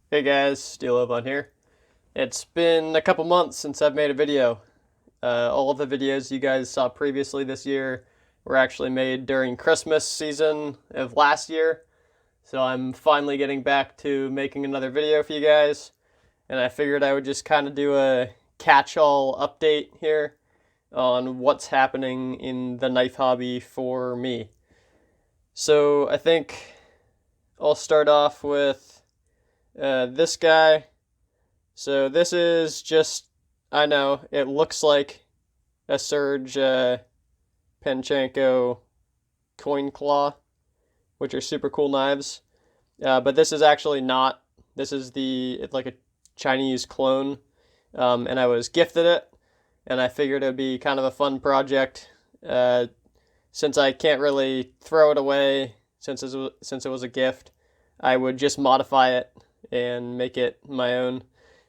Hey guys, Ovan here. It's been a couple months since I've made a video. All of the videos you guys saw previously this year were actually made during Christmas season of last year. So I'm finally getting back to making another video for you guys. And I figured I would just kind of do a catch-all update here on what's happening in the knife hobby for me. So I think I'll start off with this guy. So this is just, I know, it looks like a Serge Panchenko coin claw, which are super cool knives. But this is actually not. This is it's like a Chinese clone, and I was gifted it, and I figured it would be kind of a fun project. Since I can't really throw it away, since it was a gift, I would just modify it and make it my own.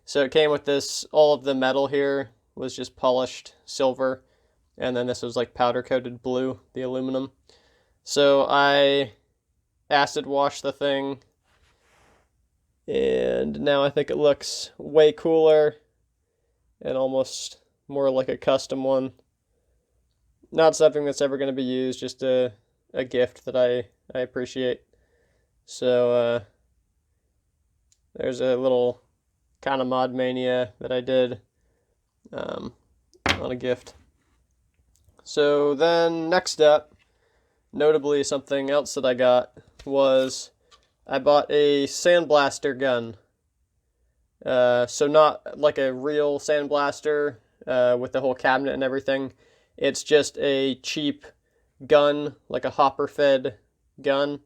So it came with this, all of the metal here was just polished silver, and then this was like powder coated blue, the aluminum. So I acid washed the thing, and now I think it looks way cooler and almost more like a custom one. Not something that's ever going to be used, just a gift that I appreciate. So there's a little kind of mod Mania that I did on a gift. So then next up, notably something else that I got was I bought a Sandblaster gun. So not like a real Sandblaster with the whole cabinet and everything. It's just a cheap gun, like a hopper fed gun.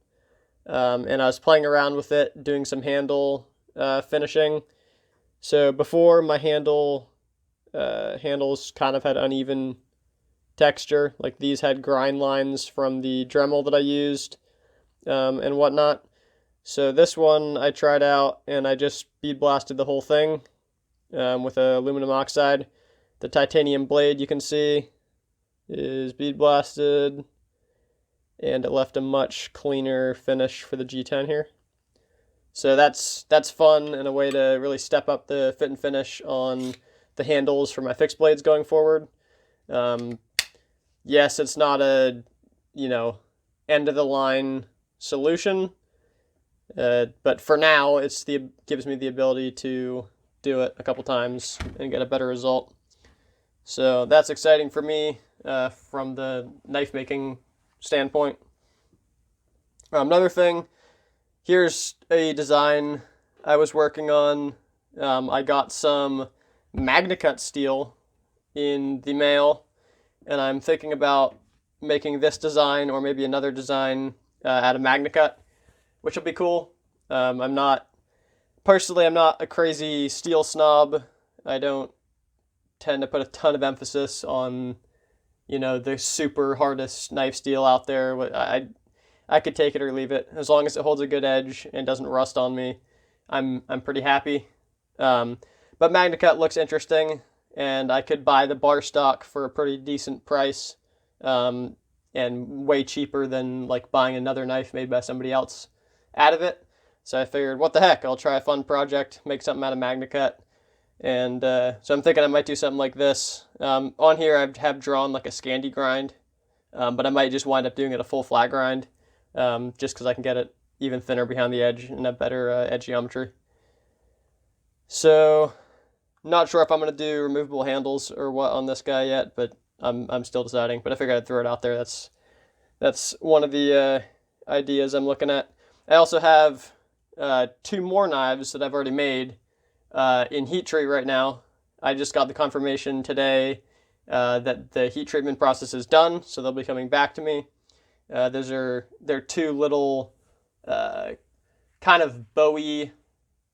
And I was playing around with it, doing some handle finishing. So before my handles kind of had uneven texture, like these had grind lines from the Dremel that I used and whatnot. So this one I tried out and I just bead blasted the whole thing with aluminum oxide. The titanium blade you can see is bead blasted, and it left a much cleaner finish for the G10 here. So that's fun and a way to really step up the fit and finish on the handles for my fixed blades going forward. Yes, it's not a end of the line solution, but for now gives me the ability to do it a couple times and get a better result. So that's exciting for me from the knife making standpoint. Another thing, here's a design I was working on. I got some MagnaCut steel in the mail, and I'm thinking about making this design or maybe another design out of MagnaCut, which will be cool. I'm not a crazy steel snob. I don't tend to put a ton of emphasis on, the super hardest knife steel out there. I could take it or leave it as long as it holds a good edge and doesn't rust on me. I'm pretty happy. But MagnaCut looks interesting, and I could buy the bar stock for a pretty decent price, and way cheaper than like buying another knife made by somebody else out of it. So I figured, what the heck? I'll try a fun project, make something out of MagnaCut. And so I'm thinking I might do something like this. On here I have drawn like a Scandi grind, but I might just wind up doing it a full flat grind, just because I can get it even thinner behind the edge and have better edge geometry. So, not sure if I'm going to do removable handles or what on this guy yet, but I'm still deciding. But I figured I'd throw it out there. That's one of the ideas I'm looking at. I also have two more knives that I've already made in heat treat right now. I just got the confirmation today that the heat treatment process is done, so they'll be coming back to me. They're two little kind of bowie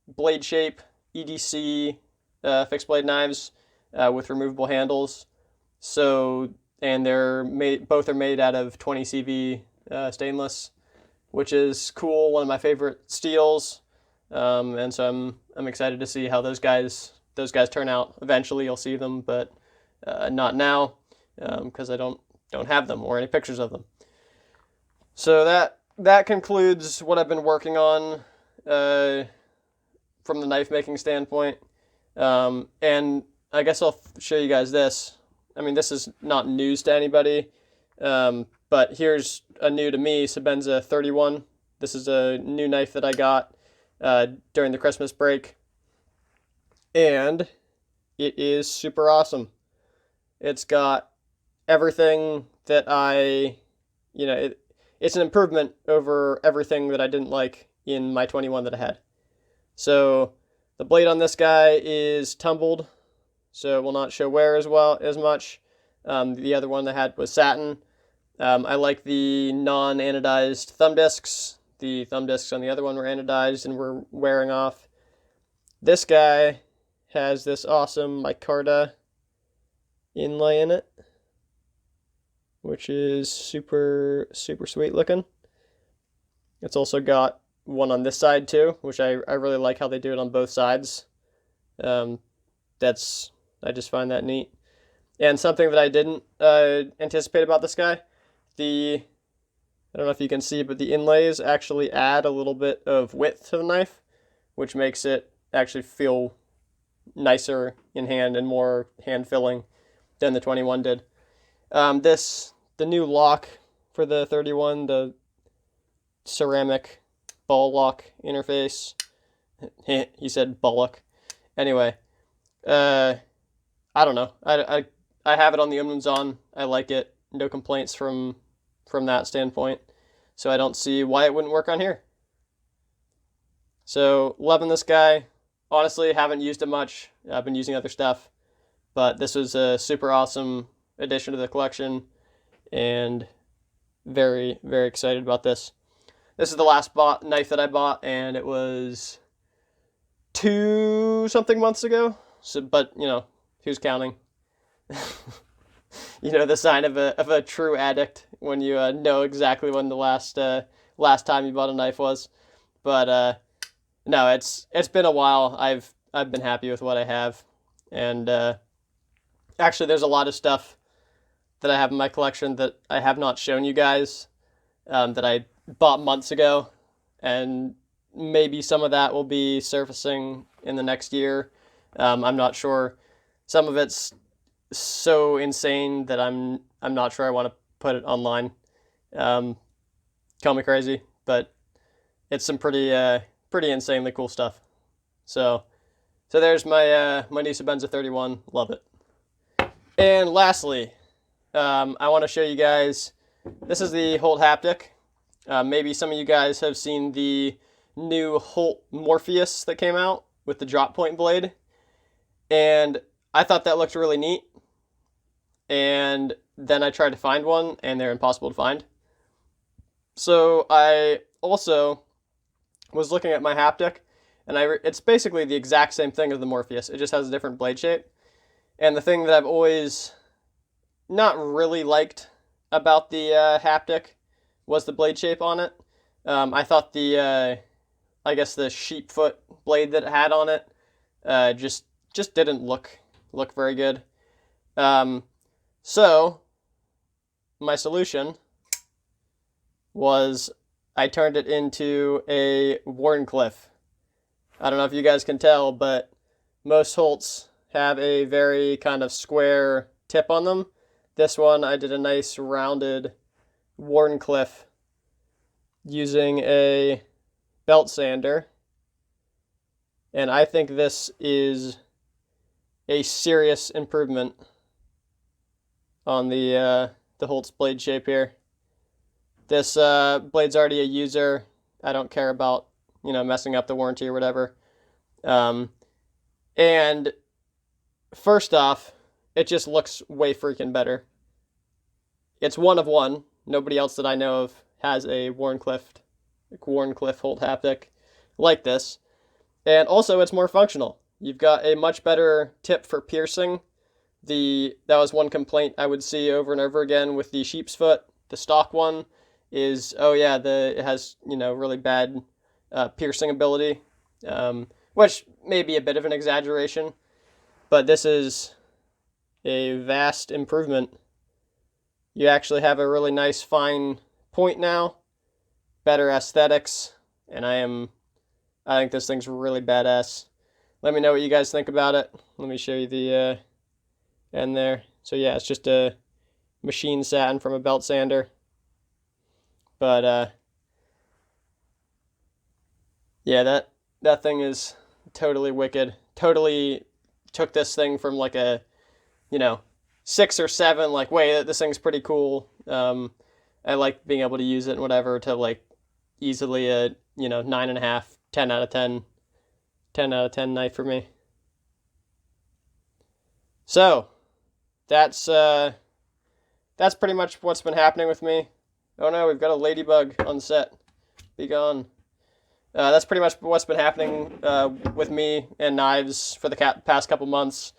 blade shape EDC fixed blade knives with removable handles. So, and both are made out of 20 CV stainless, which is cool. One of my favorite steels. And so I'm excited to see how those guys turn out. Eventually, you'll see them, but not now because I don't have them or any pictures of them. So that concludes what I've been working on from the knife making standpoint. And I guess I'll show you guys this. I mean, this is not news to anybody, but here's a new to me, Sebenza 31. This is a new knife that I got during the Christmas break, and it is super awesome. It's got everything that it's an improvement over everything that I didn't like in my 21 that I had. So the blade on this guy is tumbled, so it will not show wear as much. The other one I had was satin. I like the non-anodized thumb discs. The thumb discs on the other one were anodized and were wearing off. This guy has this awesome micarta inlay in it, which is super, super sweet looking. It's also got one on this side too, which I really like how they do it on both sides. I just find that neat. And something that I didn't anticipate about this guy, I don't know if you can see, but the inlays actually add a little bit of width to the knife, which makes it actually feel nicer in hand and more hand-filling than the 21 did. The new lock for the 31, the ceramic ball lock interface. He said bullock. Anyway, I don't know. I have it on the Untitled. I like it. No complaints from that standpoint. So I don't see why it wouldn't work on here. So loving this guy. Honestly, haven't used it much. I've been using other stuff, but this was a super awesome addition to the collection, and very, very excited about this. This is the last knife that I bought, and it was 2-something months ago. So, but who's counting? The sign of a true addict when you know exactly when the last time you bought a knife was. But no, it's been a while. I've been happy with what I have, and actually, there's a lot of stuff that I have in my collection that I have not shown you guys, that I bought months ago, and maybe some of that will be surfacing in the next year. I'm not sure. Some of it's so insane that I'm not sure I want to put it online. Call me crazy, but it's some pretty insanely cool stuff. So there's my new Sebenza 31. Love it. And lastly, I want to show you guys, this is the Holt Haptic. Maybe some of you guys have seen the new Holt Morpheus that came out with the drop point blade, and I thought that looked really neat. And then I tried to find one, and they're impossible to find. So I also was looking at my Haptic, and it's basically the exact same thing as the Morpheus. It just has a different blade shape. And the thing that I've always not really liked about the Haptic was the blade shape on it. I thought the sheep foot blade that it had on it just didn't look very good. So my solution was I turned it into a Wharncliffe. I don't know if you guys can tell, but most Holts have a very kind of square tip on them. This one, I did a nice rounded Wharncliffe using a belt sander, and I think this is a serious improvement on the Holt's blade shape here. This blade's already a user. I don't care about messing up the warranty or whatever. And first off, it just looks way freaking better. It's one of one. Nobody else that I know of has a Wharncliffe Holt Haptic like this. And also, it's more functional. You've got a much better tip for piercing. That was one complaint I would see over and over again with the sheep's foot. The stock one is, it has really bad piercing ability, which may be a bit of an exaggeration, but this is a vast improvement. You actually have a really nice fine point now, better aesthetics, and I am I think this thing's really badass. Let me know what you guys think about it. Let me show you the end there. So yeah, it's just a machine satin from a belt sander. But yeah, that thing is totally wicked. Totally took this thing from like a, 6 or 7, like, wait, this thing's pretty cool. I like being able to use it and whatever, to like easily a 9.5, 10 out of 10, 10 out of 10 knife for me. So that's pretty much what's been happening with me. Oh no, we've got a ladybug on set. Be gone. That's pretty much what's been happening with me and knives for the past couple months.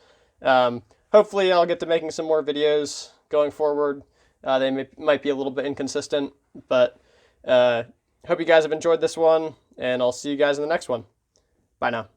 Hopefully I'll get to making some more videos going forward. They might be a little bit inconsistent, but hope you guys have enjoyed this one, and I'll see you guys in the next one. Bye now.